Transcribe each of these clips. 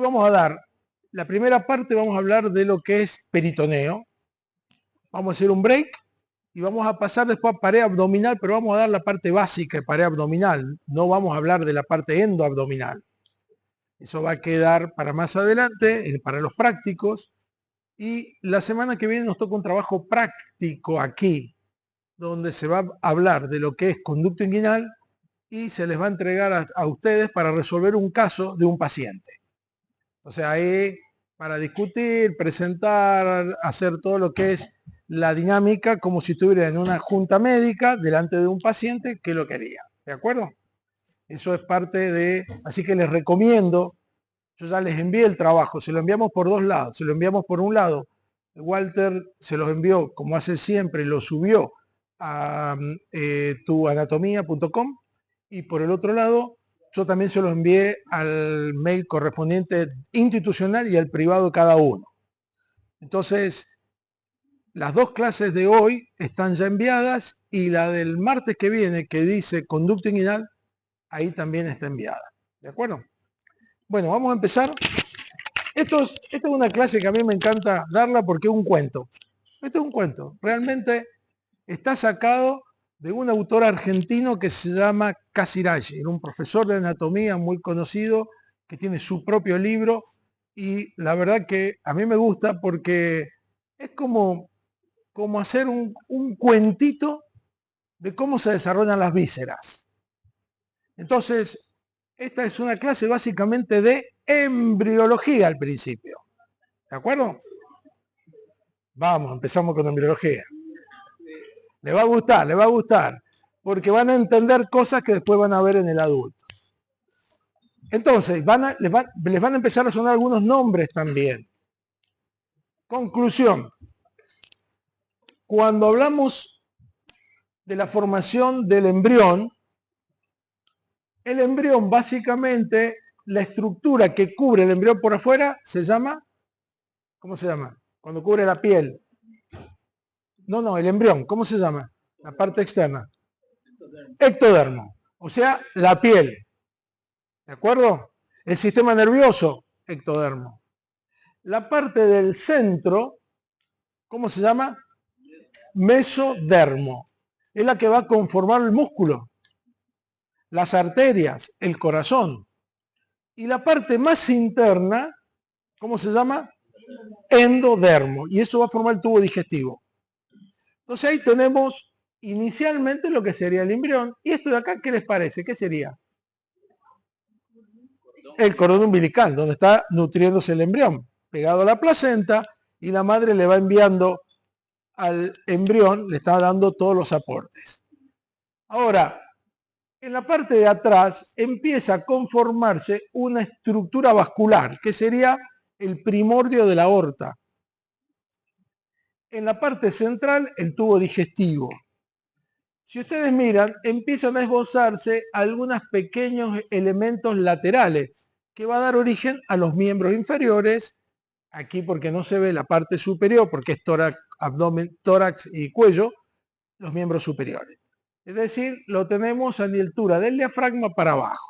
vamos a dar, la primera parte vamos a hablar de lo que es peritoneo. Vamos a hacer un break y vamos a pasar después a pared abdominal, pero vamos a dar la parte básica de pared abdominal. No vamos a hablar de la parte endoabdominal. Eso va a quedar para más adelante, para los prácticos. Y la semana que viene nos toca un trabajo práctico aquí, donde se va a hablar de lo que es conducto inguinal y se les va a entregar a ustedes para resolver un caso de un paciente. O sea, ahí para discutir, presentar, hacer todo lo que es la dinámica como si estuviera en una junta médica delante de un paciente que lo quería. ¿De acuerdo? Eso es parte de... Así que les recomiendo, yo ya les envié el trabajo, se lo enviamos por dos lados. Se lo enviamos por un lado, Walter se los envió, como hace siempre, lo subió a tuanatomía.com y por el otro lado, yo también se lo envié al mail correspondiente institucional y al privado cada uno. Entonces, las dos clases de hoy están ya enviadas y la del martes que viene, que dice conducto inguinal, ahí también está enviada. ¿De acuerdo? Bueno, vamos a empezar. Esta es una clase que a mí me encanta darla porque es un cuento. Esto es un cuento. Realmente está sacado de un autor argentino que se llama Casiraghi. Era un profesor de anatomía muy conocido que tiene su propio libro y la verdad que a mí me gusta porque es como hacer un cuentito de cómo se desarrollan las vísceras. Entonces, esta es una clase básicamente de embriología al principio. ¿De acuerdo? Vamos, empezamos con embriología. Le va a gustar, porque van a entender cosas que después van a ver en el adulto. Entonces, les van a empezar a sonar algunos nombres también. Conclusión. Cuando hablamos de la formación del embrión, el embrión básicamente, la estructura que cubre el embrión por afuera se llama, ¿cómo se llama? Cuando cubre la piel. No, el embrión, ¿cómo se llama? La parte externa. Ectodermo, o sea, la piel. ¿De acuerdo? El sistema nervioso, ectodermo. La parte del centro, ¿cómo se llama? Mesodermo. Es la que va a conformar el músculo, las arterias, el corazón. Y la parte más interna, ¿cómo se llama? Endodermo. Y eso va a formar el tubo digestivo. Entonces ahí tenemos inicialmente lo que sería el embrión. ¿Y esto de acá qué les parece? ¿Qué sería? El cordón umbilical, donde está nutriéndose el embrión, pegado a la placenta, y la madre le va enviando al embrión, le está dando todos los aportes. Ahora, en la parte de atrás empieza a conformarse una estructura vascular, que sería el primordio de la aorta. En la parte central, el tubo digestivo. Si ustedes miran, empiezan a esbozarse algunos pequeños elementos laterales que va a dar origen a los miembros inferiores, aquí porque no se ve la parte superior, porque es tórax, abdomen, tórax y cuello, los miembros superiores. Es decir, lo tenemos a la altura del diafragma para abajo.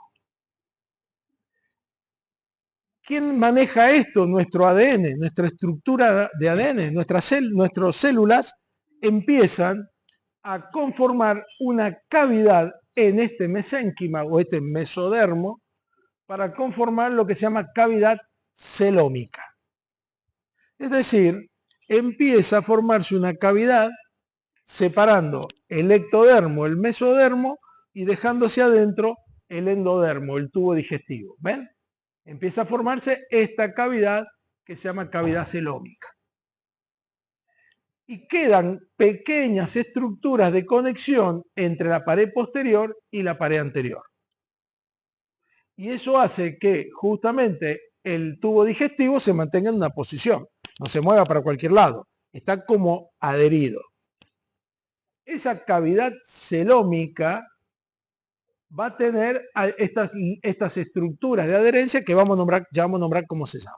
¿Quién maneja esto? Nuestro ADN, nuestra estructura de ADN, nuestras células empiezan a conformar una cavidad en este mesénquima o este mesodermo para conformar lo que se llama cavidad celómica. Es decir, empieza a formarse una cavidad separando el ectodermo, el mesodermo y dejando hacia adentro el endodermo, el tubo digestivo. ¿Ven? Empieza a formarse esta cavidad que se llama cavidad celómica. Y quedan pequeñas estructuras de conexión entre la pared posterior y la pared anterior. Y eso hace que justamente el tubo digestivo se mantenga en una posición, no se mueva para cualquier lado, está como adherido. Esa cavidad celómica va a tener estas estructuras de adherencia que ya vamos a nombrar cómo se llaman.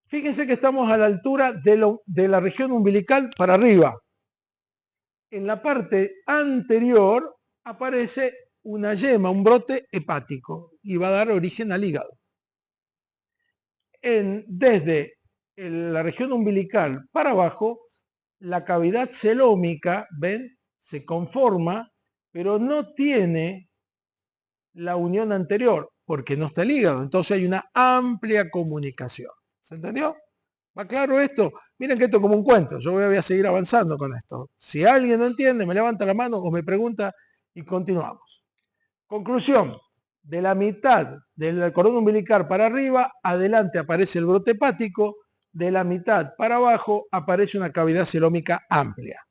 Fíjense que estamos a la altura de la región umbilical para arriba. En la parte anterior aparece una yema, un brote hepático, y va a dar origen al hígado. desde la región umbilical para abajo, la cavidad celómica, ¿ven? Se conforma, pero no tiene la unión anterior, porque no está el hígado. Entonces hay una amplia comunicación. ¿Se entendió? ¿Va claro esto? Miren que esto es como un cuento. Yo voy a seguir avanzando con esto. Si alguien no entiende, me levanta la mano o me pregunta y continuamos. Conclusión. De la mitad del cordón umbilical para arriba, adelante aparece el brote hepático. De la mitad para abajo aparece una cavidad celómica amplia.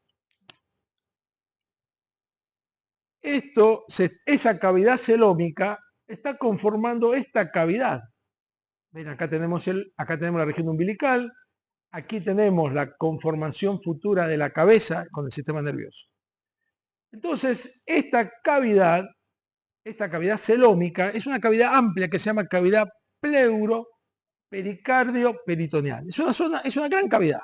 Esa cavidad celómica está conformando esta cavidad. Ven, acá tenemos la región umbilical, aquí tenemos la conformación futura de la cabeza con el sistema nervioso. Entonces, esta cavidad celómica es una cavidad amplia que se llama cavidad pleuro-pericardio-peritoneal. Es una gran cavidad.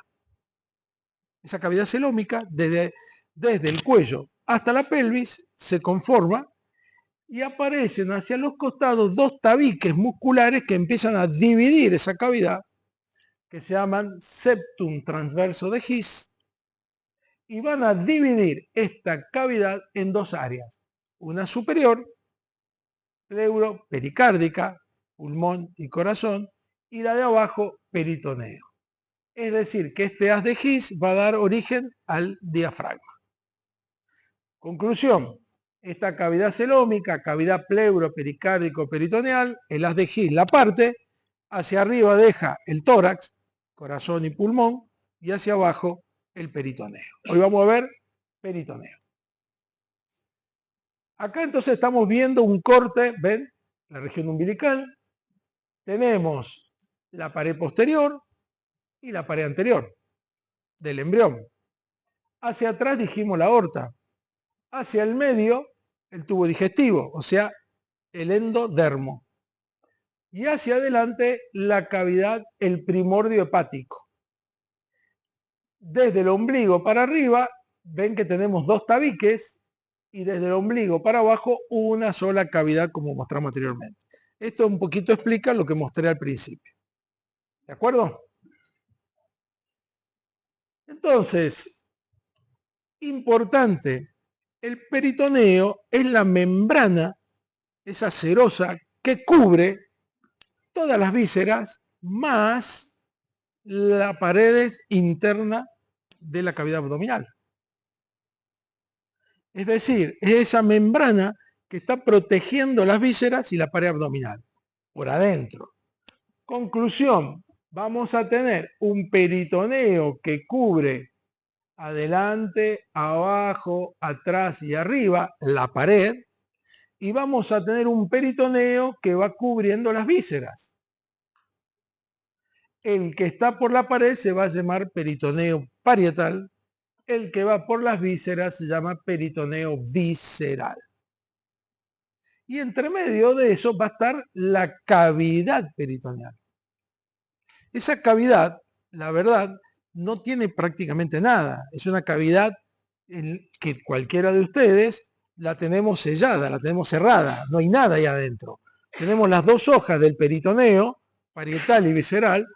Esa cavidad celómica, desde el cuello hasta la pelvis, se conforma y aparecen hacia los costados dos tabiques musculares que empiezan a dividir esa cavidad, que se llaman septum transverso de His, y van a dividir esta cavidad en dos áreas. Una superior, pleuropericárdica, pulmón y corazón, y la de abajo, peritoneo. Es decir, que este haz de His va a dar origen al diafragma. Conclusión. Esta cavidad celómica, cavidad pleuropericárdico-peritoneal, el haz de His la parte, hacia arriba deja el tórax, corazón y pulmón, y hacia abajo el peritoneo. Hoy vamos a ver peritoneo. Acá entonces estamos viendo un corte, ¿ven? La región umbilical. Tenemos la pared posterior y la pared anterior del embrión. Hacia atrás dijimos la aorta. Hacia el medio, el tubo digestivo, o sea, el endodermo. Y hacia adelante, la cavidad, el primordio hepático. Desde el ombligo para arriba, ven que tenemos dos tabiques, y desde el ombligo para abajo, una sola cavidad, como mostramos anteriormente. Esto un poquito explica lo que mostré al principio. ¿De acuerdo? Entonces, importante, el peritoneo es la membrana, esa serosa, que cubre todas las vísceras más la pared interna de la cavidad abdominal. Es decir, es esa membrana que está protegiendo las vísceras y la pared abdominal, por adentro. Conclusión, vamos a tener un peritoneo que cubre adelante, abajo, atrás y arriba la pared, y vamos a tener un peritoneo que va cubriendo las vísceras. El que está por la pared se va a llamar peritoneo parietal, el que va por las vísceras se llama peritoneo visceral. Y entre medio de eso va a estar la cavidad peritoneal. Esa cavidad, la verdad, no tiene prácticamente nada. Es una cavidad en que cualquiera de ustedes la tenemos sellada, la tenemos cerrada, no hay nada ahí adentro. Tenemos las dos hojas del peritoneo, parietal y visceral,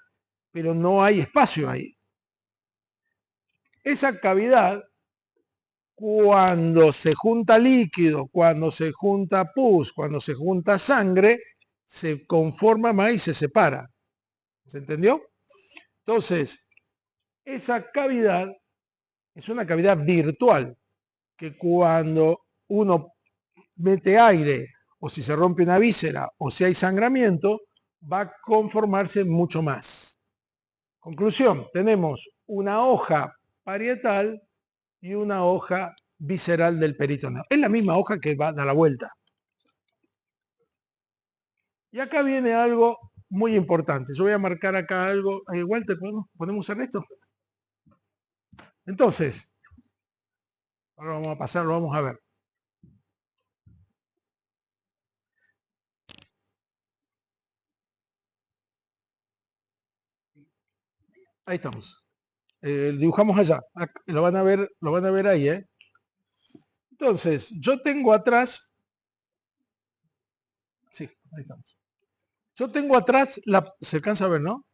pero no hay espacio ahí. Esa cavidad, cuando se junta líquido, cuando se junta pus, cuando se junta sangre, se conforma más y se separa. ¿Se entendió? Entonces, esa cavidad es una cavidad virtual, que cuando uno mete aire, o si se rompe una víscera, o si hay sangramiento, va a conformarse mucho más. Conclusión, tenemos una hoja parietal y una hoja visceral del peritoneo. Es la misma hoja que va a dar la vuelta. Y acá viene algo muy importante. Yo voy a marcar acá algo. Walter, ¿podemos usar esto? Entonces, ahora vamos a pasar, lo vamos a ver. Ahí estamos. Dibujamos allá. Lo van a ver ahí, ¿eh? Entonces, yo tengo atrás. Sí, ahí estamos. Yo tengo atrás, se alcanza a ver, ¿no?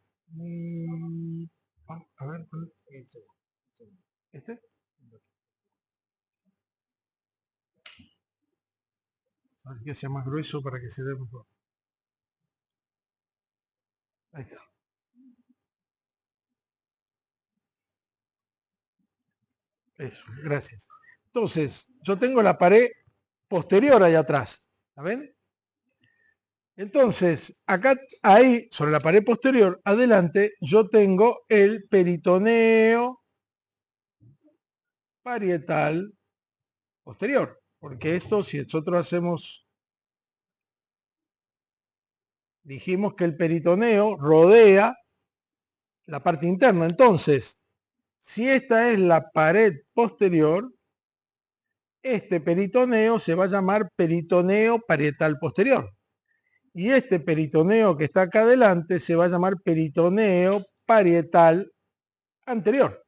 A ver, ¿este? A ver que sea más grueso para que se vea mejor. Ahí está. Eso, gracias. Entonces, yo tengo la pared posterior ahí atrás. ¿La ven? Entonces, acá, ahí, sobre la pared posterior, adelante, yo tengo el peritoneo parietal posterior. Porque esto, si nosotros hacemos, dijimos que el peritoneo rodea la parte interna. Entonces, si esta es la pared posterior, este peritoneo se va a llamar peritoneo parietal posterior. Y este peritoneo que está acá adelante se va a llamar peritoneo parietal anterior.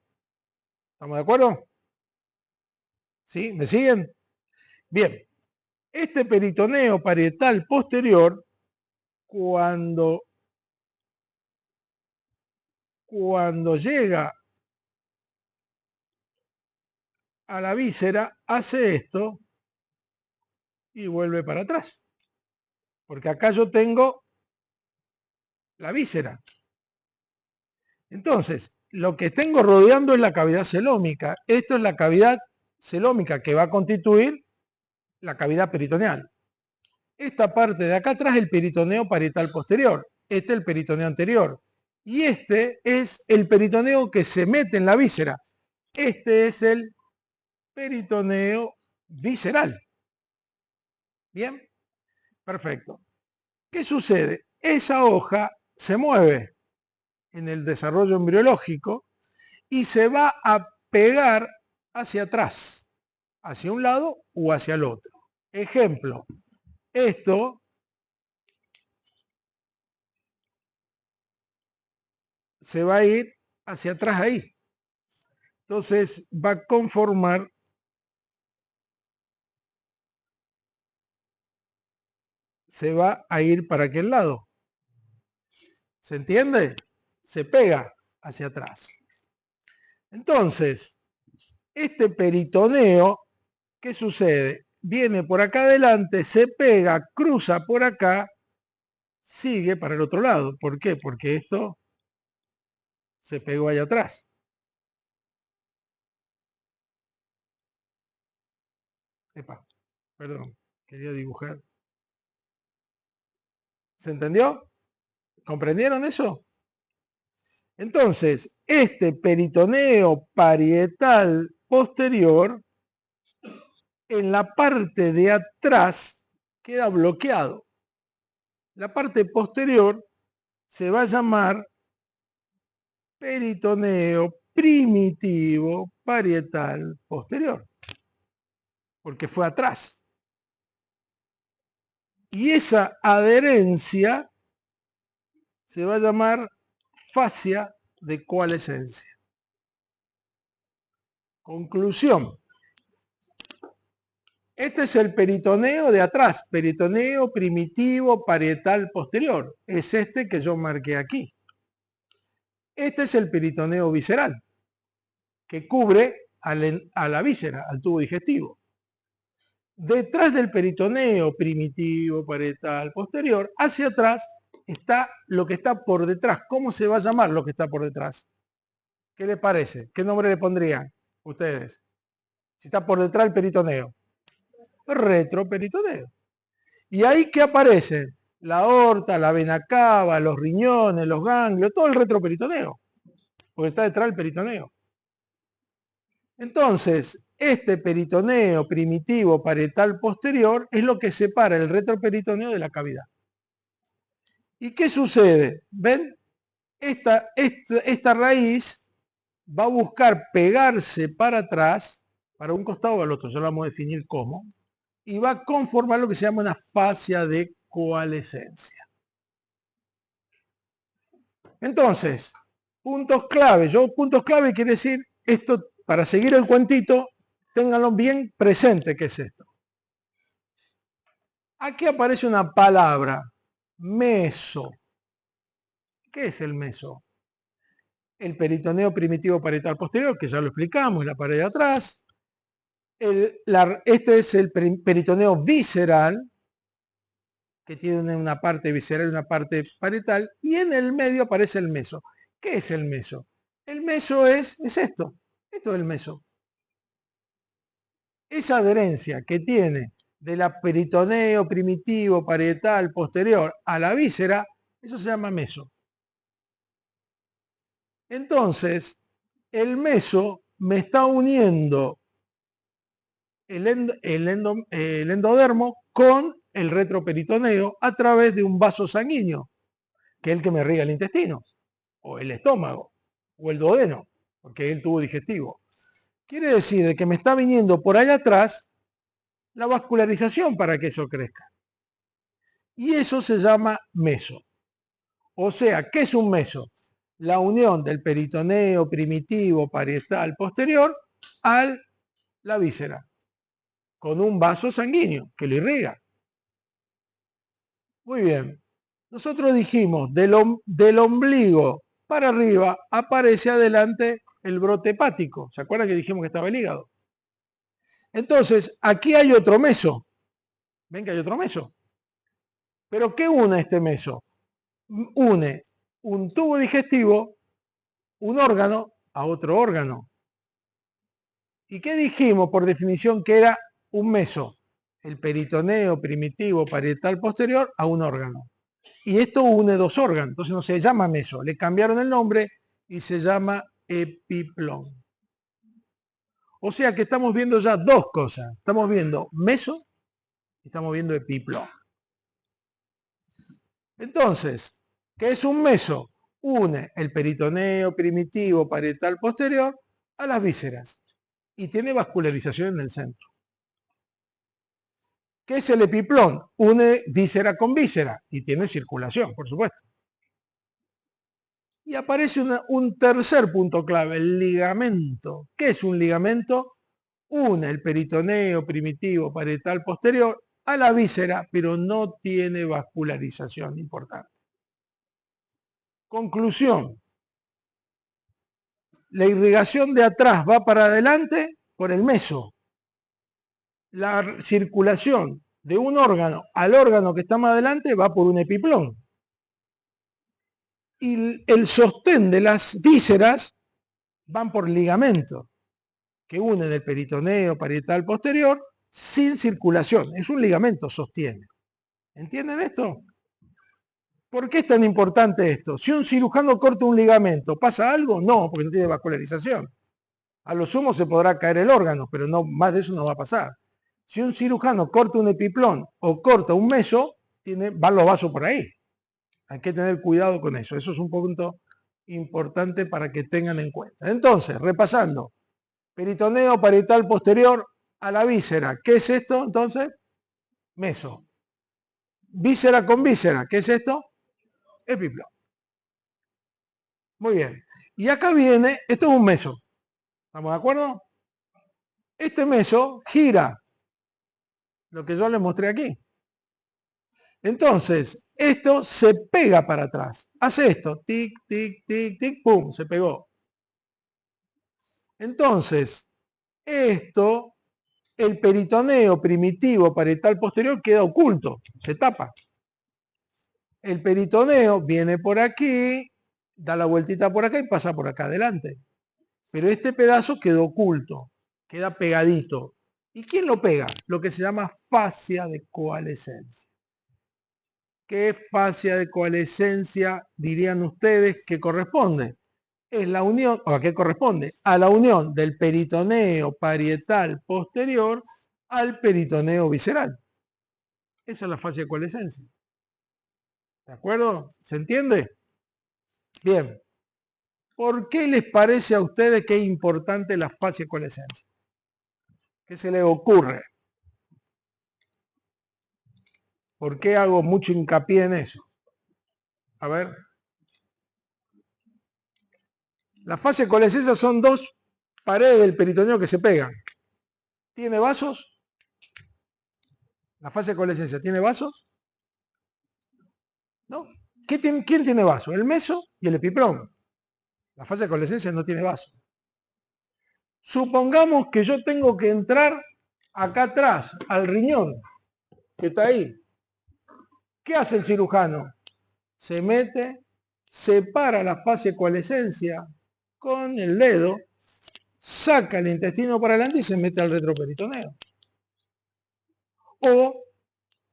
¿Estamos de acuerdo? ¿Sí? ¿Me siguen? Bien. Este peritoneo parietal posterior, cuando llega a la víscera, hace esto y vuelve para atrás. Porque acá yo tengo la víscera. Entonces, lo que tengo rodeando es la cavidad celómica. Esto es la cavidad celómica que va a constituir la cavidad peritoneal. Esta parte de acá atrás es el peritoneo parietal posterior. Este es el peritoneo anterior. Y este es el peritoneo que se mete en la víscera. Este es el peritoneo visceral. ¿Bien? Perfecto. ¿Qué sucede? Esa hoja se mueve en el desarrollo embriológico y se va a pegar hacia atrás, hacia un lado o hacia el otro. Ejemplo, esto se va a ir hacia atrás ahí. Entonces va a conformar, se va a ir para aquel lado. ¿Se entiende? Se pega hacia atrás. Entonces, este peritoneo, ¿qué sucede? Viene por acá adelante, se pega, cruza por acá, sigue para el otro lado. ¿Por qué? Porque esto se pegó allá atrás. Epa, perdón, quería dibujar. ¿Se entendió? ¿Comprendieron eso? Entonces, este peritoneo parietal posterior, en la parte de atrás, queda bloqueado. La parte posterior se va a llamar peritoneo primitivo parietal posterior, porque fue atrás. Y esa adherencia se va a llamar fascia de coalescencia. Conclusión. Este es el peritoneo de atrás, peritoneo primitivo parietal posterior. Es este que yo marqué aquí. Este es el peritoneo visceral, que cubre a la víscera, al tubo digestivo. Detrás del peritoneo primitivo parietal posterior, hacia atrás, está lo que está por detrás. ¿Cómo se va a llamar lo que está por detrás? ¿Qué les parece? ¿Qué nombre le pondrían ustedes? Si está por detrás el peritoneo. Retroperitoneo. ¿Y ahí qué aparece? La aorta, la vena cava, los riñones, los ganglios, todo el retroperitoneo. Porque está detrás del peritoneo. Entonces, este peritoneo primitivo parietal posterior es lo que separa el retroperitoneo de la cavidad. ¿Y qué sucede? ¿Ven? Esta raíz va a buscar pegarse para atrás, para un costado o al otro, ya lo vamos a definir cómo, y va a conformar lo que se llama una fascia de coalescencia. Entonces, puntos clave. Puntos clave quiere decir, esto, para seguir el cuentito, ténganlo bien presente qué es esto. Aquí aparece una palabra, meso. ¿Qué es el meso? El peritoneo primitivo parietal posterior, que ya lo explicamos, la pared de atrás. Este es el peritoneo visceral, que tiene una parte visceral y una parte parietal, y en el medio aparece el meso. ¿Qué es el meso? El meso es esto. Esto es el meso. Esa adherencia que tiene de la peritoneo primitivo parietal posterior a la víscera, eso se llama meso. Entonces, el meso me está uniendo el endodermo con el retroperitoneo a través de un vaso sanguíneo, que es el que me riega el intestino, o el estómago, o el duodeno, porque es el tubo digestivo. Quiere decir de que me está viniendo por allá atrás la vascularización para que eso crezca. Y eso se llama meso. O sea, ¿qué es un meso? La unión del peritoneo primitivo parietal posterior a la víscera, con un vaso sanguíneo que lo irriga. Muy bien. Nosotros dijimos, del ombligo para arriba aparece adelante el brote hepático. ¿Se acuerdan que dijimos que estaba el hígado? Entonces, aquí hay otro meso. ¿Ven que hay otro meso? ¿Pero qué une este meso? Une un tubo digestivo, un órgano, a otro órgano. ¿Y qué dijimos por definición que era un meso? El peritoneo primitivo parietal posterior a un órgano. Y esto une dos órganos, entonces no se llama meso, le cambiaron el nombre y se llama epiplón. O sea que estamos viendo ya dos cosas, estamos viendo meso y estamos viendo epiplón. Entonces, ¿qué es un meso? Une el peritoneo primitivo parietal posterior a las vísceras y tiene vascularización en el centro. ¿Qué es el epiplón? Une víscera con víscera y tiene circulación, por supuesto. Y aparece un tercer punto clave, el ligamento. ¿Qué es un ligamento? Une el peritoneo primitivo parietal posterior a la víscera, pero no tiene vascularización importante. Conclusión. La irrigación de atrás va para adelante por el meso. La circulación de un órgano al órgano que está más adelante va por un epiplón. Y el sostén de las vísceras van por ligamentos que unen el peritoneo parietal posterior sin circulación. Es un ligamento, sostiene. ¿Entienden esto? ¿Por qué es tan importante esto? Si un cirujano corta un ligamento, ¿pasa algo? No, porque no tiene vascularización. A lo sumo se podrá caer el órgano, pero no, más de eso no va a pasar. Si un cirujano corta un epiplón o corta un meso, van los vasos por ahí. Hay que tener cuidado con eso. Eso es un punto importante para que tengan en cuenta. Entonces, repasando. Peritoneo parietal posterior a la víscera. ¿Qué es esto entonces? Meso. Víscera con víscera. ¿Qué es esto? Epiplón. Muy bien. Y acá viene, esto es un meso. ¿Estamos de acuerdo? Este meso gira. Lo que yo les mostré aquí. Entonces, esto se pega para atrás. Hace esto. Tic, tic, tic, tic, pum. Se pegó. Entonces, esto, el peritoneo primitivo parietal posterior queda oculto. Se tapa. El peritoneo viene por aquí, da la vueltita por acá y pasa por acá adelante. Pero este pedazo quedó oculto, queda pegadito. ¿Y quién lo pega? Lo que se llama fascia de coalescencia. ¿Qué fascia de coalescencia dirían ustedes que corresponde? Es la unión, ¿o a qué corresponde? A la unión del peritoneo parietal posterior al peritoneo visceral. Esa es la fascia de coalescencia. ¿De acuerdo? ¿Se entiende? Bien. ¿Por qué les parece a ustedes que es importante la fascia de coalescencia? ¿Qué se les ocurre? ¿Por qué hago mucho hincapié en eso? A ver. La fascia de coalescencia son dos paredes del peritoneo que se pegan. ¿Tiene vasos? ¿La fascia de coalescencia tiene vasos? ¿no? ¿Quién tiene vaso? El meso y el epiplón. La fascia de coalescencia no tiene vaso. Supongamos que yo tengo que entrar acá atrás, al riñón, que está ahí. ¿Qué hace el cirujano? Se mete, separa la fascia de coalescencia con el dedo, saca el intestino para adelante y se mete al retroperitoneo. O,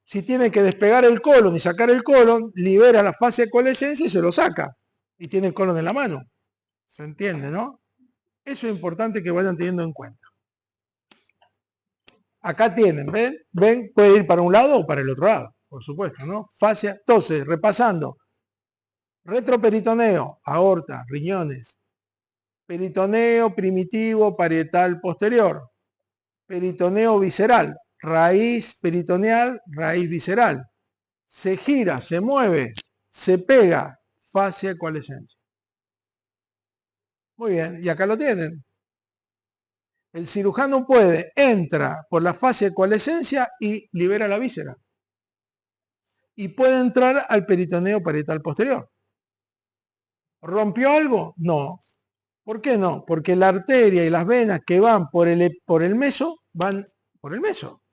si tiene que despegar el colon y sacar el colon, libera la fascia de coalescencia y se lo saca. Y tiene el colon en la mano. ¿Se entiende, no? Eso es importante que vayan teniendo en cuenta. Acá tienen, ¿ven? ¿Ven? Puede ir para un lado o para el otro lado, por supuesto, ¿no? Fascia. Entonces, repasando. Retroperitoneo, aorta, riñones. Peritoneo primitivo parietal posterior. Peritoneo visceral, raíz peritoneal, raíz visceral. Se gira, se mueve, se pega, fascia de coalescencia. Muy bien, y acá lo tienen. El cirujano entra por la fascia de coalescencia y libera la víscera. Y puede entrar al peritoneo parietal posterior. ¿Rompió algo? No. ¿Por qué no? Porque la arteria y las venas que van por el meso, van por el meso.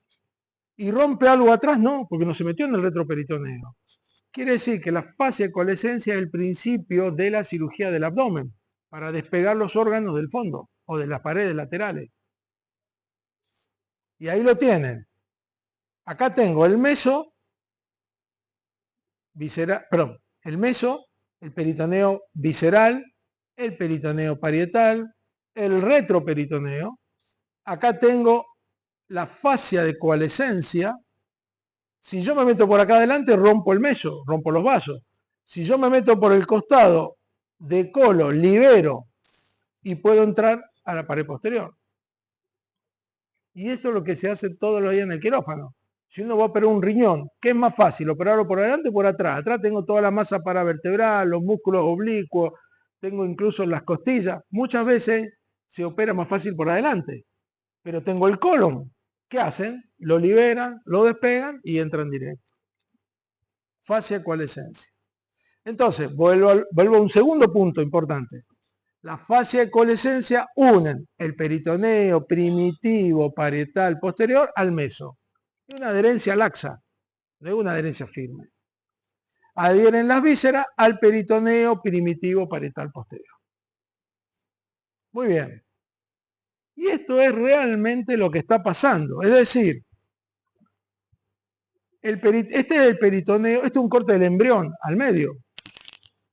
¿Y rompe algo atrás? No, porque no se metió en el retroperitoneo. Quiere decir que la fascia de coalescencia es el principio de la cirugía del abdomen, para despegar los órganos del fondo o de las paredes laterales. Y ahí lo tienen. Acá tengo el meso, visceral, perdón, el meso, el peritoneo visceral, el peritoneo parietal, el retroperitoneo. Acá tengo la fascia de coalescencia. Si yo me meto por acá adelante, rompo el meso, rompo los vasos. Si yo me meto por el costado, decolo, libero y puedo entrar a la pared posterior. Y esto es lo que se hace todos los días en el quirófano. Si uno va a operar un riñón, ¿qué es más fácil? ¿Operarlo por adelante o por atrás? Atrás tengo toda la masa paravertebral, los músculos oblicuos, tengo incluso las costillas. Muchas veces se opera más fácil por adelante. Pero tengo el colon. ¿Qué hacen? Lo liberan, lo despegan y entran directo. Fascia coalescencia. Entonces, vuelvo a un segundo punto importante. La fascia de coalescencia unen el peritoneo primitivo parietal posterior al meso. Es una adherencia laxa, no es una adherencia firme. Adhieren las vísceras al peritoneo primitivo parietal posterior. Muy bien. Y esto es realmente lo que está pasando. Es decir, este es el peritoneo, este es un corte del embrión al medio.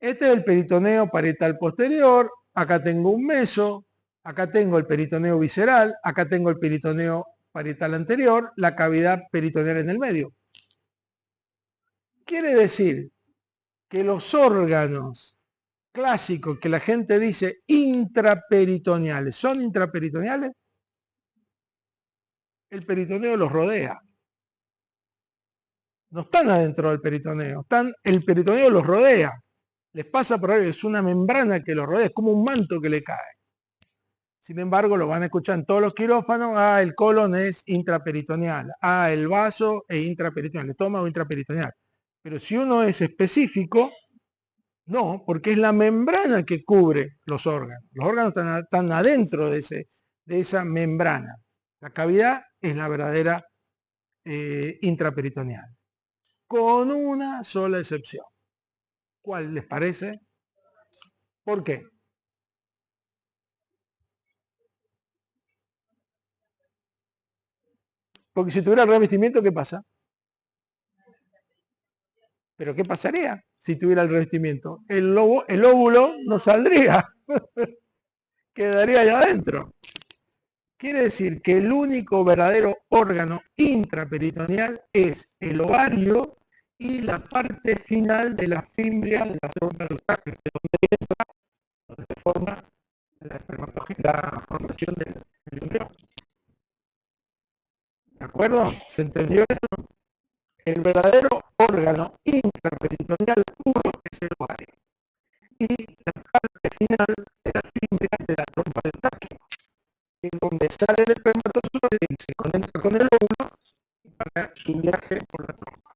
Este es el peritoneo parietal posterior, acá tengo un meso, acá tengo el peritoneo visceral, acá tengo el peritoneo parietal anterior, la cavidad peritoneal en el medio. Quiere decir que los órganos clásicos que la gente dice intraperitoneales, ¿son intraperitoneales? El peritoneo los rodea. No están adentro del peritoneo, el peritoneo los rodea. Les pasa por ahí, es una membrana que los rodea, es como un manto que le cae. Sin embargo, lo van a escuchar en todos los quirófanos, el colon es intraperitoneal, el vaso es intraperitoneal, el estómago intraperitoneal. Pero si uno es específico, no, porque es la membrana que cubre los órganos. Los órganos están adentro de esa membrana. La cavidad es la verdadera intraperitoneal. Con una sola excepción. ¿Cuál les parece? ¿Por qué? Porque si tuviera el revestimiento, ¿qué pasa? ¿Pero qué pasaría si tuviera el revestimiento? El óvulo no saldría, quedaría allá adentro. Quiere decir que el único verdadero órgano intraperitoneal es el ovario y la parte final de la fimbria de la trompa de Eustaquio, donde se forma la formación del embrión. ¿De acuerdo? ¿Se entendió eso? El verdadero órgano intraperitoneal puro es el ovario. Y la parte final de la fimbria de la trompa de Eustaquio, en donde sale el espermatozoide y se conecta con el óvulo para su viaje por la trompa.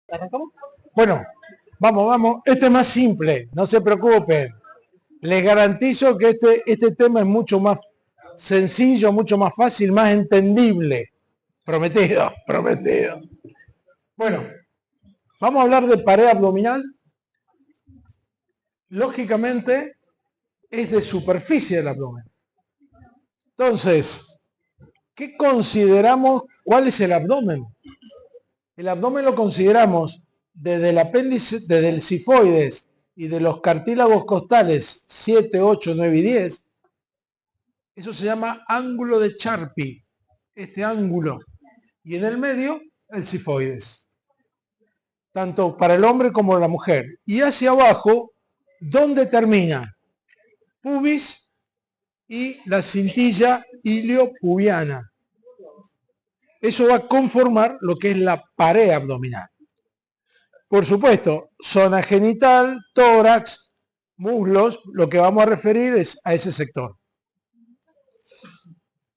¿Arrancamos? Bueno, vamos. Este es más simple, no se preocupen. Les garantizo que este tema es mucho más sencillo, mucho más fácil, más entendible. Prometido, prometido. Bueno, vamos a hablar de pared abdominal. Lógicamente, es de superficie del abdomen. Entonces, ¿qué consideramos? ¿Cuál es el abdomen? El abdomen lo consideramos desde el apéndice, desde el sifoides y de los cartílagos costales 7, 8, 9 y 10. Eso se llama ángulo de Charpy, este ángulo. Y en el medio, el sifoides. Tanto para el hombre como la mujer. Y hacia abajo, ¿dónde termina? Pubis y la cintilla iliopubiana. Eso va a conformar lo que es la pared abdominal. Por supuesto, zona genital, tórax, muslos, lo que vamos a referir es a ese sector.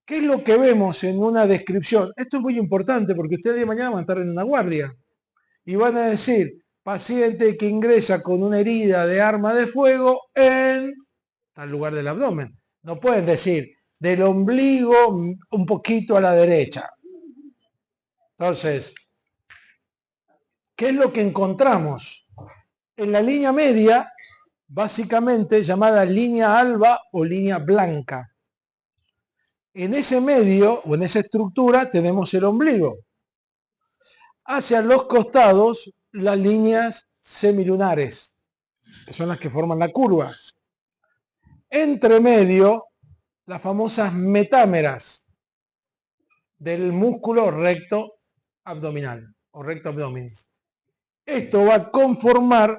¿Qué es lo que vemos en una descripción? Esto es muy importante porque ustedes de mañana van a estar en una guardia y van a decir, paciente que ingresa con una herida de arma de fuego en tal lugar del abdomen. No pueden decir, del ombligo un poquito a la derecha. Entonces, ¿qué es lo que encontramos? En la línea media, básicamente llamada línea alba o línea blanca. En ese medio o en esa estructura tenemos el ombligo. Hacia los costados, las líneas semilunares, que son las que forman la curva. Entre medio, las famosas metámeras del músculo recto abdominal o recto abdominis. Esto va a conformar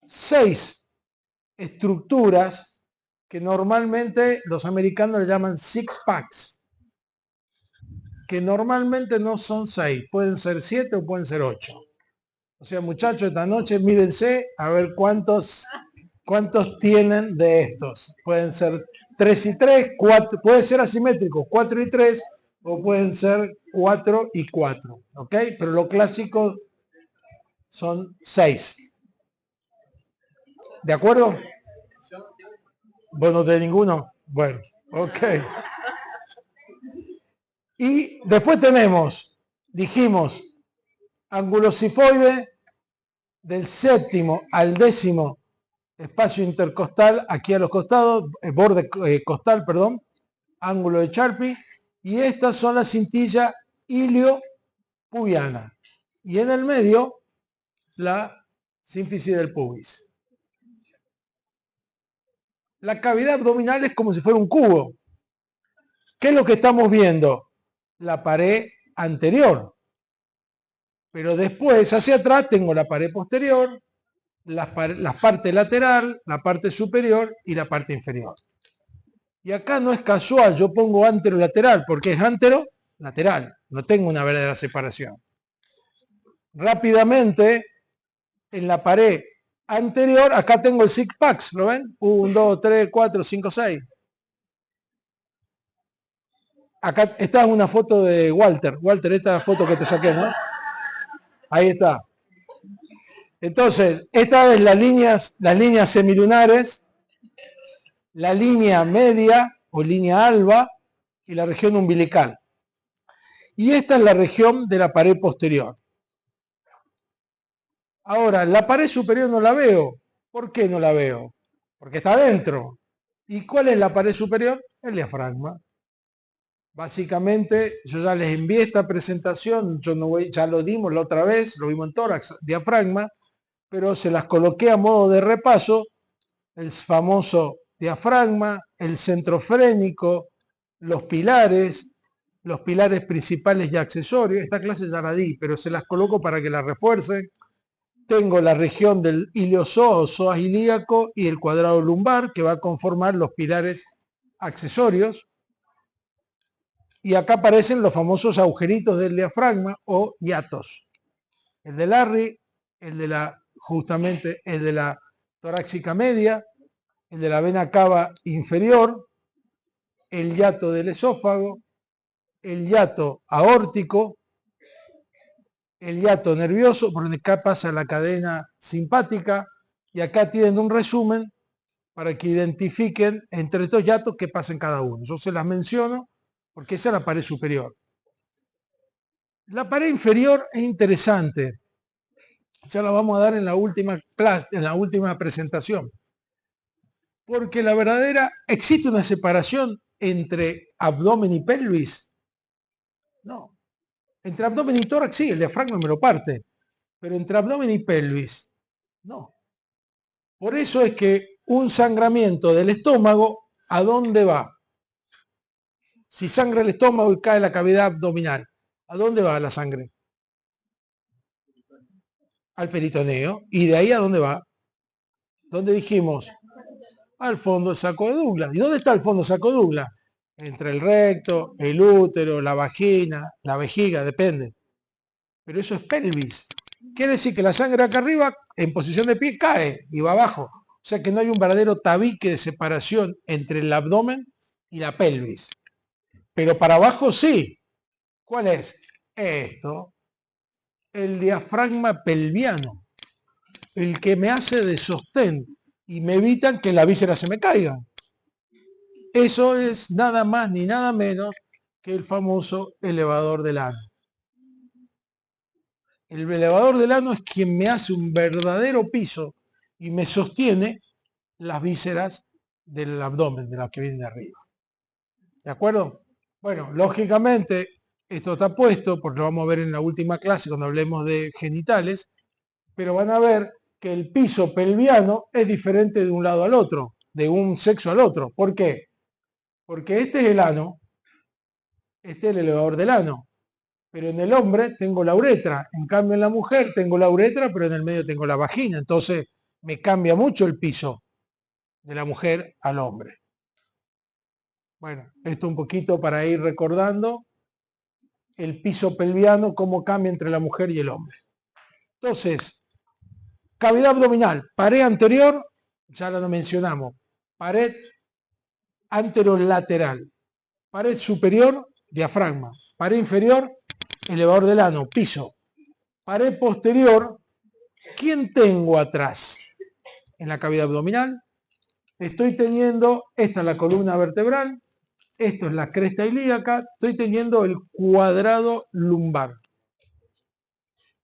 6 estructuras que normalmente los americanos le llaman six packs, que normalmente no son 6, pueden ser 7 o pueden ser 8. O sea, muchachos, esta noche mírense a ver cuántos tienen de estos. Pueden ser 3 y 3, 4, puede ser asimétrico, 4 y 3, o pueden ser 4 y 4. ¿Ok? Pero lo clásico son 6. ¿De acuerdo? ¿Vos no tenés ninguno? Bueno, ok. Y después tenemos, dijimos, ángulo sifoide del 7º al 10º espacio intercostal, aquí a los costados, borde costal, perdón, ángulo de Charpy, y estas son las cintillas iliopubiana. Y en el medio, la sínfisis del pubis. La cavidad abdominal es como si fuera un cubo. ¿Qué es lo que estamos viendo? La pared anterior. Pero después, hacia atrás, tengo la pared posterior, la parte lateral, la parte superior y la parte inferior. Y acá no es casual, yo pongo anterolateral, porque es antero-lateral, no tengo una verdadera separación. Rápidamente, en la pared anterior, acá tengo el six packs, ¿lo ven? 1, 2, 3, 4, 5, 6. Acá está una foto de Walter. Walter, esta foto que te saqué, ¿no? Ahí está. Entonces, estas es las líneas semilunares, la línea media o línea alba y la región umbilical. Y esta es la región de la pared posterior. Ahora, la pared superior no la veo. ¿Por qué no la veo? Porque está adentro. ¿Y cuál es la pared superior? El diafragma. Básicamente, yo ya les envié esta presentación, ya lo dimos la otra vez, lo vimos en tórax, diafragma, pero se las coloqué a modo de repaso, el famoso diafragma, el centro frénico, los pilares principales y accesorios. Esta clase ya la di, pero se las coloco para que la refuercen. Tengo la región del iliozoa o psoas ilíaco y el cuadrado lumbar, que va a conformar los pilares accesorios. Y acá aparecen los famosos agujeritos del diafragma o hiatos. El de Larry, justamente el de la torácica media, el de la vena cava inferior, el hiato del esófago, el hiato aórtico, el hiato nervioso, por donde acá pasa la cadena simpática, y acá tienen un resumen para que identifiquen entre estos hiatos qué pasa en cada uno. Yo se las menciono porque esa es la pared superior. La pared inferior es interesante. Ya la vamos a dar en la última clase, en la última presentación. Porque la verdadera, ¿existe una separación entre abdomen y pelvis? No. Entre abdomen y tórax sí, el diafragma me lo parte. Pero entre abdomen y pelvis, no. Por eso es que un sangramiento del estómago, ¿a dónde va? Si sangra el estómago y cae la cavidad abdominal, ¿a dónde va la sangre? Al peritoneo. ¿Y de ahí a dónde va? ¿Dónde dijimos? Al fondo del saco de Douglas. ¿Y dónde está el fondo del saco de Douglas? Entre el recto, el útero, la vagina, la vejiga, depende. Pero eso es pelvis. Quiere decir que la sangre acá arriba, en posición de pie, cae y va abajo. O sea que no hay un verdadero tabique de separación entre el abdomen y la pelvis. Pero para abajo sí. ¿Cuál es? Esto. El diafragma pelviano. El que me hace de sostén y me evitan que la víscera se me caiga. Eso es nada más ni nada menos que el famoso elevador del ano. El elevador del ano es quien me hace un verdadero piso y me sostiene las vísceras del abdomen, de las que vienen de arriba. ¿De acuerdo? Bueno, lógicamente esto está puesto, porque lo vamos a ver en la última clase cuando hablemos de genitales, pero van a ver que el piso pelviano es diferente de un lado al otro, de un sexo al otro. ¿Por qué? Porque este es el ano, este es el elevador del ano. Pero en el hombre tengo la uretra, en cambio en la mujer tengo la uretra, pero en el medio tengo la vagina. Entonces me cambia mucho el piso de la mujer al hombre. Bueno, esto un poquito para ir recordando el piso pelviano, cómo cambia entre la mujer y el hombre. Entonces, cavidad abdominal, pared anterior, ya lo mencionamos, pared anterolateral, pared superior, diafragma, pared inferior, elevador del ano, piso, pared posterior, ¿quién tengo atrás? En la cavidad abdominal, estoy teniendo, esta es la columna vertebral, esto es la cresta ilíaca, estoy teniendo el cuadrado lumbar.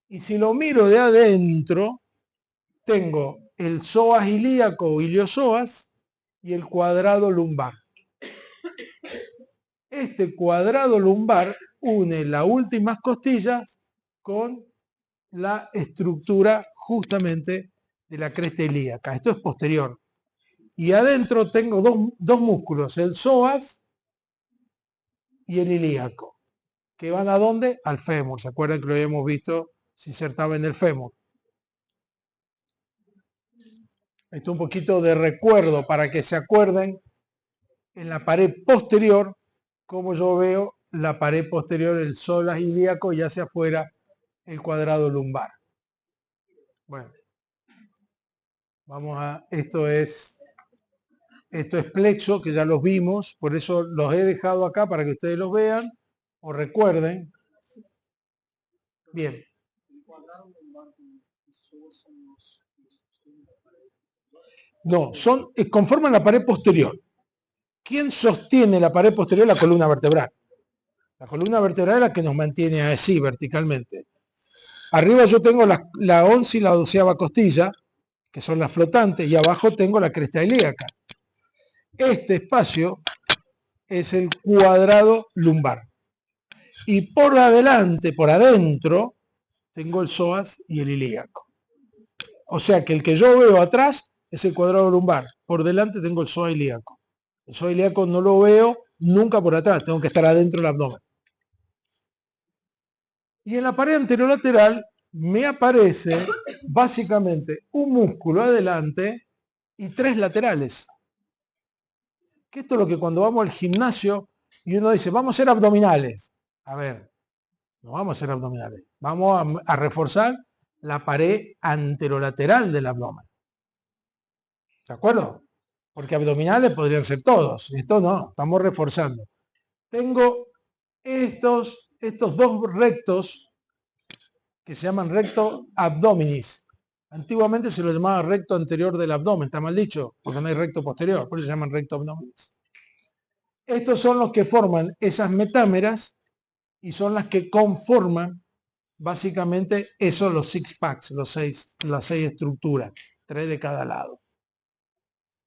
Y si lo miro de adentro, tengo el psoas ilíaco o iliosoas y el cuadrado lumbar. Este cuadrado lumbar une las últimas costillas con la estructura justamente de la cresta ilíaca. Esto es posterior. Y adentro tengo dos músculos, el psoas y el ilíaco, que van ¿a dónde? Al fémur. ¿Se acuerdan que lo habíamos visto? Se insertaba en el fémur. Esto un poquito de recuerdo para que se acuerden en la pared posterior, como yo veo la pared posterior, el psoas ilíaco y hacia afuera el cuadrado lumbar. Bueno, vamos a, esto es plexo, que ya los vimos, por eso los he dejado acá para que ustedes los vean o recuerden. Bien. No, conforman la pared posterior. ¿Quién sostiene la pared posterior? La columna vertebral. La columna vertebral es la que nos mantiene así, verticalmente. Arriba yo tengo la 11 y la 12ª costilla, que son las flotantes, y abajo tengo la cresta ilíaca. Este espacio es el cuadrado lumbar. Y por adelante, por adentro, tengo el psoas y el ilíaco. O sea que el que yo veo atrás es el cuadrado lumbar. Por delante tengo el psoas ilíaco. El psoas ilíaco no lo veo nunca por atrás, tengo que estar adentro del abdomen. Y en la pared anterolateral me aparece básicamente un músculo adelante y 3 laterales. Que esto es lo que cuando vamos al gimnasio y uno dice, vamos a hacer abdominales. A ver, no vamos a hacer abdominales. Vamos a reforzar la pared anterolateral del abdomen. ¿De acuerdo? Porque abdominales podrían ser todos. Esto no, estamos reforzando. Tengo estos dos rectos que se llaman recto abdominis. Antiguamente se lo llamaba recto anterior del abdomen, está mal dicho, porque no hay recto posterior, por eso se llaman recto abdominis. Estos son los que forman esas metámeras y son las que conforman básicamente esos los six packs, las seis estructuras, 3 de cada lado.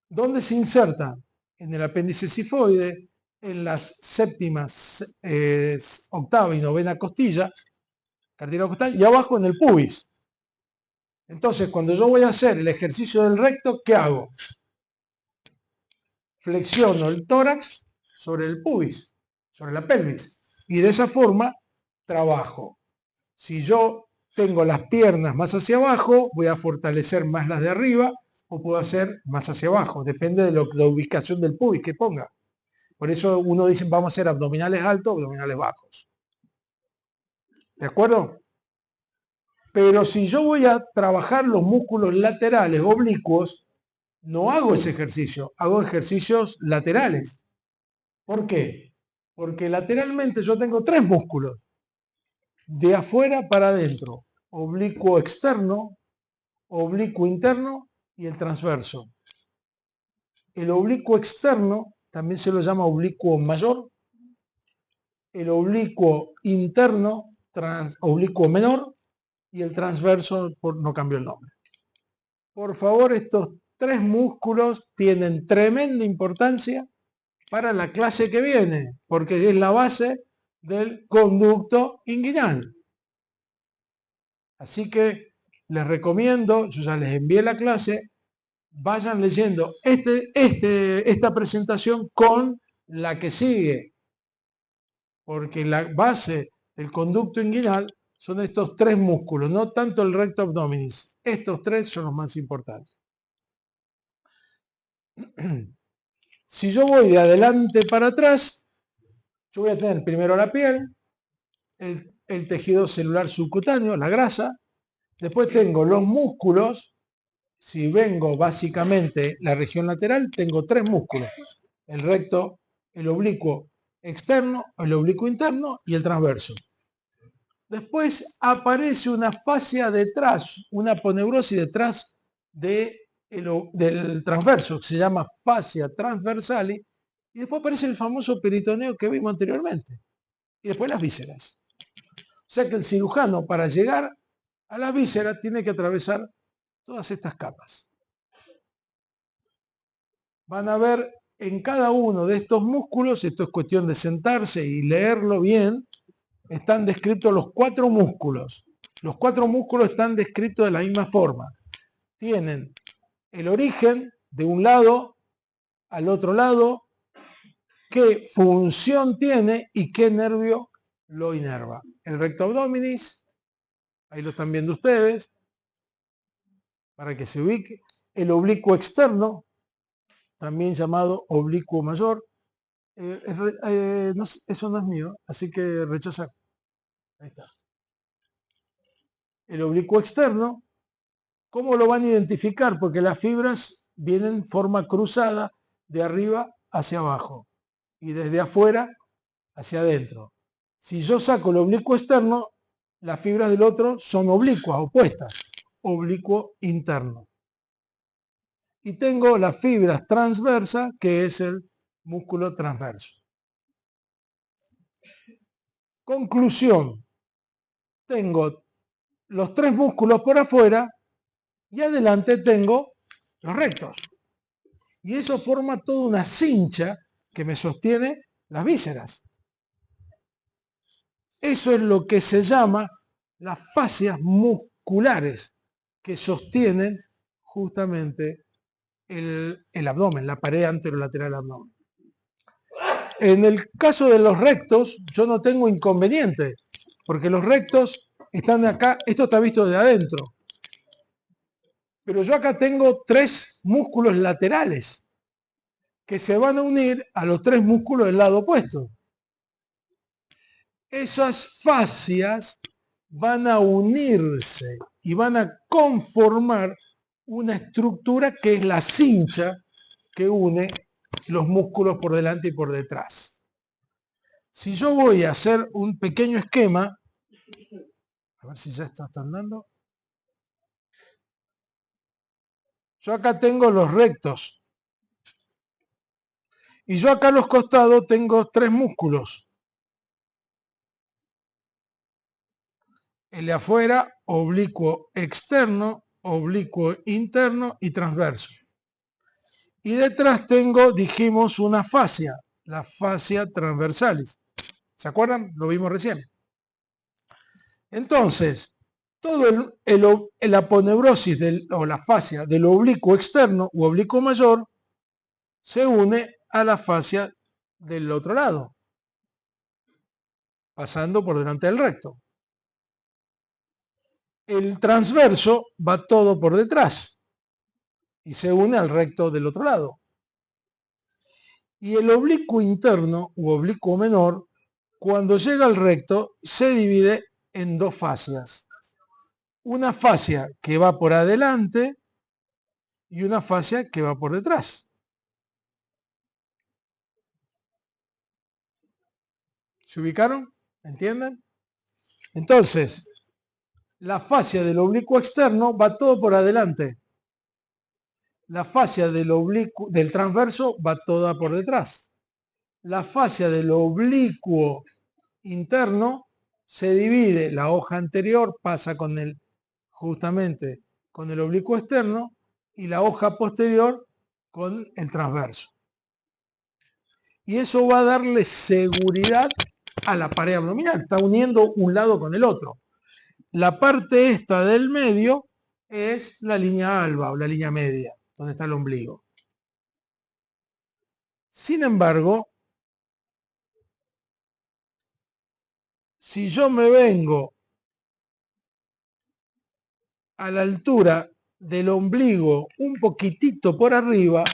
¿Dónde se insertan? En el apéndice cifoide, en las séptimas, octava y novena costilla, cartílago costal, y abajo en el pubis. Entonces, cuando yo voy a hacer el ejercicio del recto, ¿qué hago? Flexiono el tórax sobre el pubis, sobre la pelvis, y de esa forma trabajo. Si yo tengo las piernas más hacia abajo, voy a fortalecer más las de arriba, o puedo hacer más hacia abajo, depende de la ubicación del pubis que ponga. Por eso uno dice, vamos a hacer abdominales altos, abdominales bajos. ¿De acuerdo? Pero si yo voy a trabajar los músculos laterales oblicuos, no hago ese ejercicio, hago ejercicios laterales. ¿Por qué? Porque lateralmente yo tengo 3 músculos, de afuera para adentro, oblicuo externo, oblicuo interno y el transverso. El oblicuo externo también se lo llama oblicuo mayor, el oblicuo interno, oblicuo menor, y el transverso, no cambio el nombre. Por favor, estos 3 músculos tienen tremenda importancia para la clase que viene, porque es la base del conducto inguinal. Así que les recomiendo, yo ya les envié la clase, vayan leyendo esta presentación con la que sigue, porque la base del conducto inguinal son estos 3 músculos, no tanto el recto abdominis. Estos 3 son los más importantes. Si yo voy de adelante para atrás, yo voy a tener primero la piel, el tejido celular subcutáneo, la grasa, después tengo los músculos. Si vengo básicamente la región lateral, tengo 3 músculos, el recto, el oblicuo externo, el oblicuo interno y el transverso. Después aparece una fascia detrás, una aponeurosis detrás del transverso, que se llama fascia transversali, y después aparece el famoso peritoneo que vimos anteriormente, y después las vísceras. O sea que el cirujano, para llegar a la víscera, tiene que atravesar todas estas capas. Van a ver en cada uno de estos músculos, esto es cuestión de sentarse y leerlo bien, están descritos los 4 músculos. Los 4 músculos están descritos de la misma forma. Tienen el origen de un lado al otro lado, qué función tiene y qué nervio lo inerva. El recto abdominis, ahí lo están viendo ustedes, para que se ubique. El oblicuo externo, también llamado oblicuo mayor. No, eso no es mío, así que rechazar. Ahí está. El oblicuo externo, ¿cómo lo van a identificar? Porque las fibras vienen en forma cruzada de arriba hacia abajo y desde afuera hacia adentro. Si yo saco el oblicuo externo, las fibras del otro son oblicuas, opuestas. Oblicuo interno. Y tengo las fibras transversas, que es el músculo transverso. Conclusión. Tengo los 3 músculos por afuera y adelante tengo los rectos. Y eso forma toda una cincha que me sostiene las vísceras. Eso es lo que se llama las fascias musculares que sostienen justamente el abdomen, la pared anterolateral del abdomen. En el caso de los rectos, yo no tengo inconveniente, porque los rectos están acá, esto está visto de adentro. Pero yo acá tengo 3 músculos laterales que se van a unir a los 3 músculos del lado opuesto. Esas fascias van a unirse y van a conformar una estructura que es la cincha que une los músculos por delante y por detrás. Si yo voy a hacer un pequeño esquema, A ver si ya esto está andando. Yo acá tengo los rectos. Y yo acá a los costados tengo 3 músculos. El de afuera, oblicuo externo, oblicuo interno y transverso. Y detrás tengo, dijimos, una fascia, la fascia transversalis. ¿Se acuerdan? Lo vimos recién. Entonces, todo el aponeurosis o la fascia del oblicuo externo u oblicuo mayor se une a la fascia del otro lado, pasando por delante del recto. El transverso va todo por detrás y se une al recto del otro lado. Y el oblicuo interno u oblicuo menor, cuando llega al recto, se divide en 2 fascias. Una fascia que va por adelante y una fascia que va por detrás. ¿Se ubicaron? ¿Entienden? Entonces, la fascia del oblicuo externo va todo por adelante. La fascia del transverso va toda por detrás. La fascia del oblicuo interno se divide, la hoja anterior pasa justamente con el oblicuo externo y la hoja posterior con el transverso. Y eso va a darle seguridad a la pared abdominal, está uniendo un lado con el otro. La parte esta del medio es la línea alba o la línea media, donde está el ombligo. Sin embargo, si yo me vengo a la altura del ombligo un poquitito por arriba,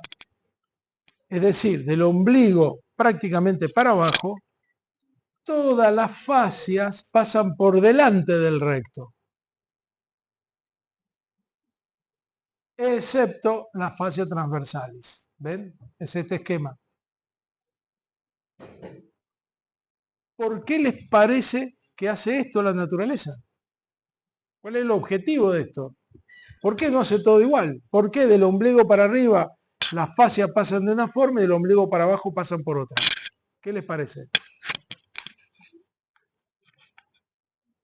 es decir, del ombligo prácticamente para abajo, todas las fascias pasan por delante del recto, excepto la fascia transversalis. ¿Ven? Es este esquema. ¿Por qué les parece que hace esto la naturaleza? ¿Cuál es el objetivo de esto? ¿Por qué no hace todo igual? ¿Por qué del ombligo para arriba las fascias pasan de una forma y del ombligo para abajo pasan por otra? ¿Qué les parece?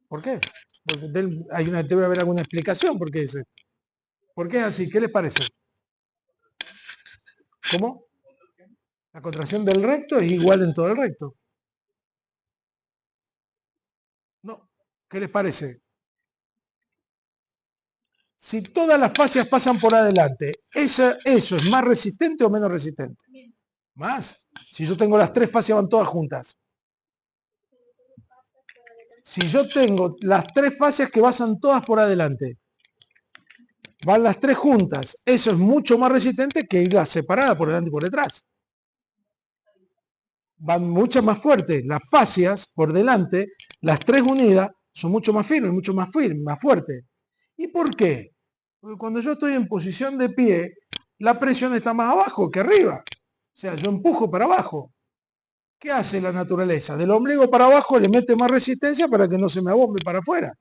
¿Por qué? Porque debe haber alguna explicación por qué es esto. ¿Por qué es así? ¿Qué les parece? ¿Cómo? La contracción del recto es igual en todo el recto. ¿No? ¿Qué les parece? Si todas las fascias pasan por adelante, ¿eso es más resistente o menos resistente? Más. Si yo tengo las 3 fascias van todas juntas. Si yo tengo las 3 fascias que pasan todas por adelante, van las 3 juntas, eso es mucho más resistente que irlas separadas por delante y por detrás. Van muchas más fuertes. Las fascias por delante, las 3 unidas, son mucho más firmes, más fuertes. ¿Y por qué? Porque cuando yo estoy en posición de pie, la presión está más abajo que arriba. O sea, yo empujo para abajo. ¿Qué hace la naturaleza? Del ombligo para abajo le mete más resistencia para que no se me abombe para afuera.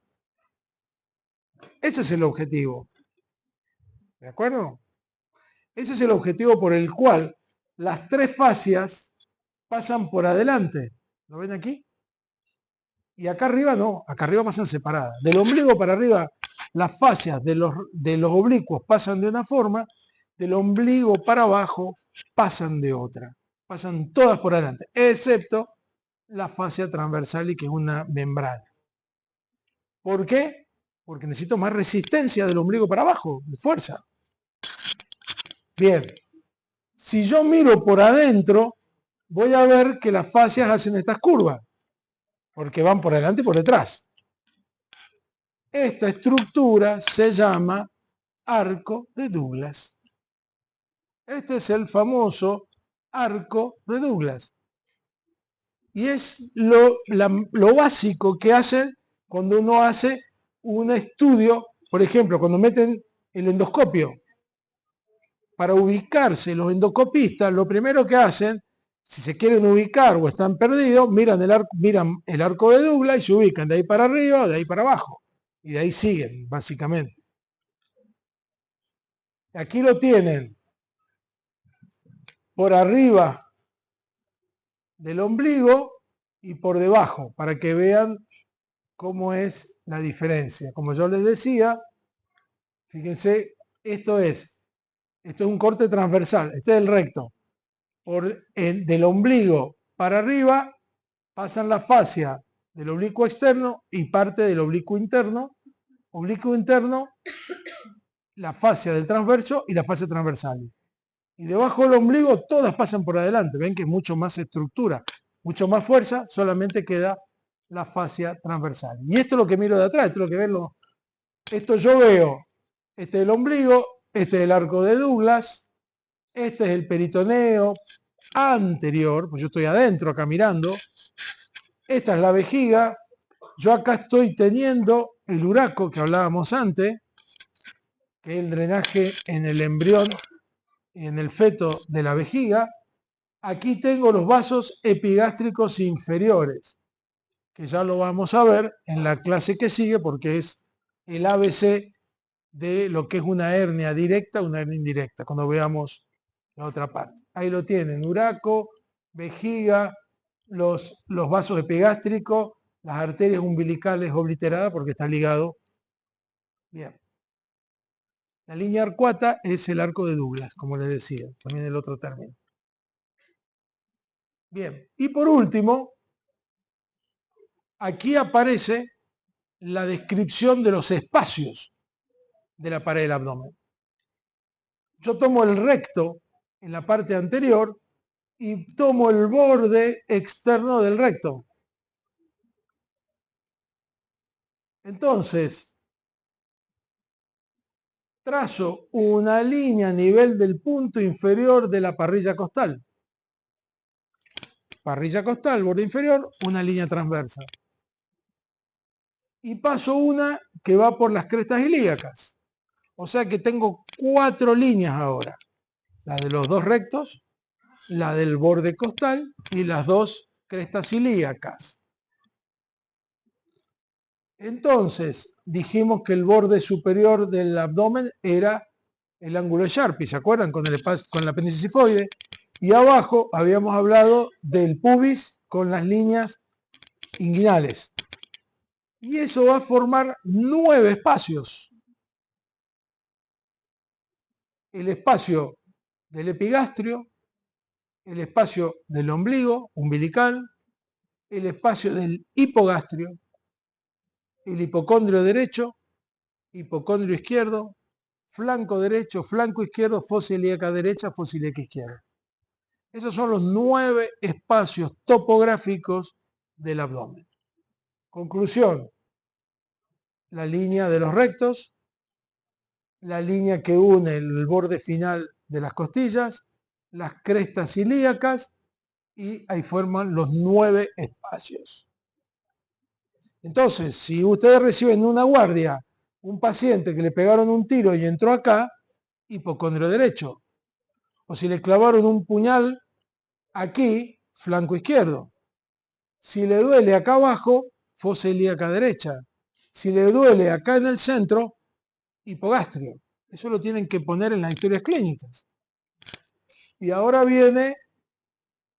Ese es el objetivo. ¿De acuerdo? Ese es el objetivo por el cual las 3 fascias pasan por adelante. ¿Lo ven aquí? Y acá arriba no, acá arriba pasan separadas. Del ombligo para arriba, las fascias de los oblicuos pasan de una forma, del ombligo para abajo pasan de otra. Pasan todas por adelante, excepto la fascia transversal, que es una membrana. ¿Por qué? Porque necesito más resistencia del ombligo para abajo, de fuerza. Bien, si yo miro por adentro, voy a ver que las fascias hacen estas curvas, porque van por adelante y por detrás. Esta estructura se llama arco de Douglas. Este es el famoso arco de Douglas. Y es lo básico que hacen cuando uno hace un estudio, por ejemplo, cuando meten el endoscopio. Para ubicarse los endoscopistas, lo primero que hacen, si se quieren ubicar o están perdidos, miran el arco de Douglas y se ubican de ahí para arriba o de ahí para abajo. Y de ahí siguen, básicamente. Aquí lo tienen por arriba del ombligo y por debajo, para que vean cómo es la diferencia. Como yo les decía, fíjense, esto es un corte transversal, este es el recto. Del ombligo para arriba pasan la fascia del oblicuo externo y parte del oblicuo interno, la fascia del transverso y la fascia transversal. Y debajo del ombligo todas pasan por adelante. Ven que es mucho más estructura, mucho más fuerza, solamente queda la fascia transversal. Y esto es lo que miro de atrás, esto es lo que ven esto yo veo, este es el ombligo, este es el arco de Douglas, este es el peritoneo anterior, pues yo estoy adentro acá mirando, esta es la vejiga, yo acá estoy teniendo el uraco que hablábamos antes, que es el drenaje en el embrión, en el feto de la vejiga. Aquí tengo los vasos epigástricos inferiores, que ya lo vamos a ver en la clase que sigue porque es el ABC de lo que es una hernia directa, una hernia indirecta, cuando veamos la otra parte. Ahí lo tienen, uraco, vejiga, los vasos epigástricos, las arterias umbilicales obliteradas porque está ligado. Bien. La línea arcuata es el arco de Douglas, como les decía, también el otro término. Bien, y por último, aquí aparece la descripción de los espacios de la pared del abdomen. Yo tomo el recto en la parte anterior y tomo el borde externo del recto. Entonces, trazo una línea a nivel del punto inferior de la parrilla costal. Parrilla costal, borde inferior, una línea transversa. Y paso una que va por las crestas ilíacas. O sea que tengo 4 líneas ahora. La de los dos rectos, la del borde costal y las 2 crestas ilíacas. Entonces, dijimos que el borde superior del abdomen era el ángulo de Sharpe, ¿se acuerdan? Con el apéndice sifoide. Y abajo habíamos hablado del pubis con las líneas inguinales. Y eso va a formar 9 espacios. El espacio del epigastrio, el espacio del ombligo, umbilical, el espacio del hipogastrio, el hipocondrio derecho, hipocondrio izquierdo, flanco derecho, flanco izquierdo, fosa ilíaca derecha, fosa ilíaca izquierda. Esos son los 9 espacios topográficos del abdomen. Conclusión, la línea de los rectos, la línea que une el borde final de las costillas, las crestas ilíacas y ahí forman los 9 espacios. Entonces, si ustedes reciben una guardia un paciente que le pegaron un tiro y entró acá, hipocondrio derecho. O si le clavaron un puñal aquí, flanco izquierdo. Si le duele acá abajo, fosa ilíaca derecha. Si le duele acá en el centro, hipogastrio. Eso lo tienen que poner en las historias clínicas. Y ahora viene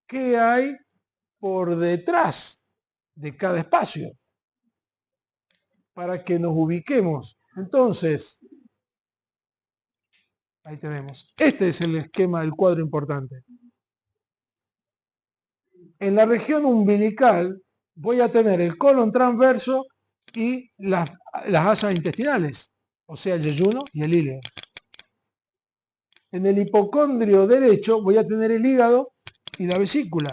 qué hay por detrás de cada espacio, para que nos ubiquemos. Entonces, ahí tenemos. Este es el esquema del cuadro importante. En la región umbilical voy a tener el colon transverso y las asas intestinales, o sea, el yeyuno y el íleo. En el hipocondrio derecho voy a tener el hígado y la vesícula.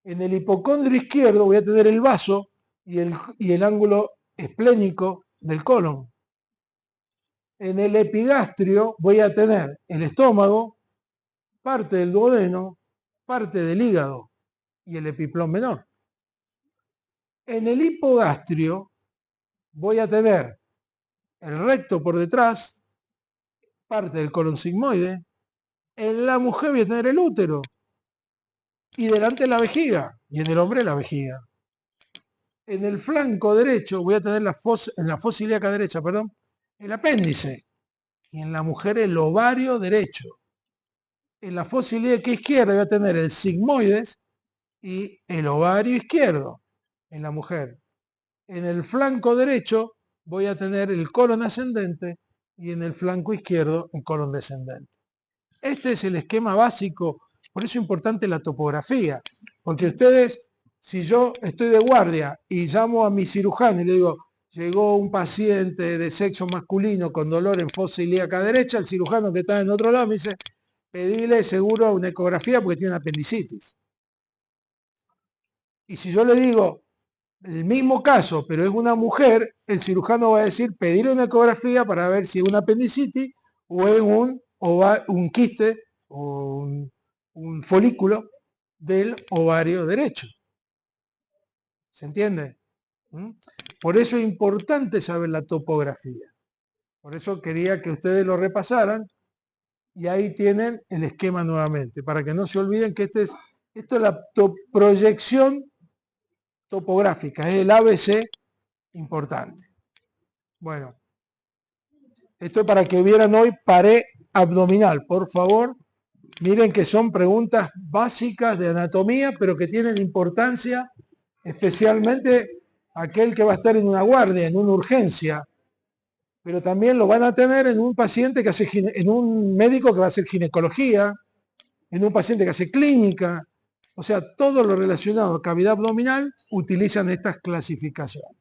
En el hipocondrio izquierdo voy a tener el vaso y el ángulo esplénico del colon. En el epigastrio voy a tener el estómago, parte del duodeno, parte del hígado y el epiplón menor. En el hipogastrio voy a tener el recto por detrás, parte del colon sigmoide. En la mujer voy a tener el útero y delante la vejiga y en el hombre la vejiga. En el flanco derecho voy a tener en la fosa ilíaca derecha, perdón, el apéndice. Y en la mujer el ovario derecho. En la fosa ilíaca izquierda voy a tener el sigmoides y el ovario izquierdo en la mujer. En el flanco derecho voy a tener el colon ascendente y en el flanco izquierdo el colon descendente. Este es el esquema básico, por eso es importante la topografía, porque ustedes, si yo estoy de guardia y llamo a mi cirujano y le digo, llegó un paciente de sexo masculino con dolor en fosa ilíaca derecha, el cirujano que está en otro lado me dice, pedile seguro una ecografía porque tiene apendicitis. Y si yo le digo, el mismo caso, pero es una mujer, el cirujano va a decir, pedirle una ecografía para ver si es una apendicitis o es un quiste o un folículo del ovario derecho. ¿Se entiende? ¿Mm? Por eso es importante saber la topografía. Por eso quería que ustedes lo repasaran y ahí tienen el esquema nuevamente, para que no se olviden que esto es la proyección topográfica, es el ABC importante. Bueno, esto es para que vieran hoy pared abdominal. Por favor, miren que son preguntas básicas de anatomía, pero que tienen importancia, especialmente aquel que va a estar en una guardia, en una urgencia, pero también lo van a tener en un paciente que hace, en un médico que va a hacer ginecología, en un paciente que hace clínica. O sea, todo lo relacionado a cavidad abdominal utilizan estas clasificaciones.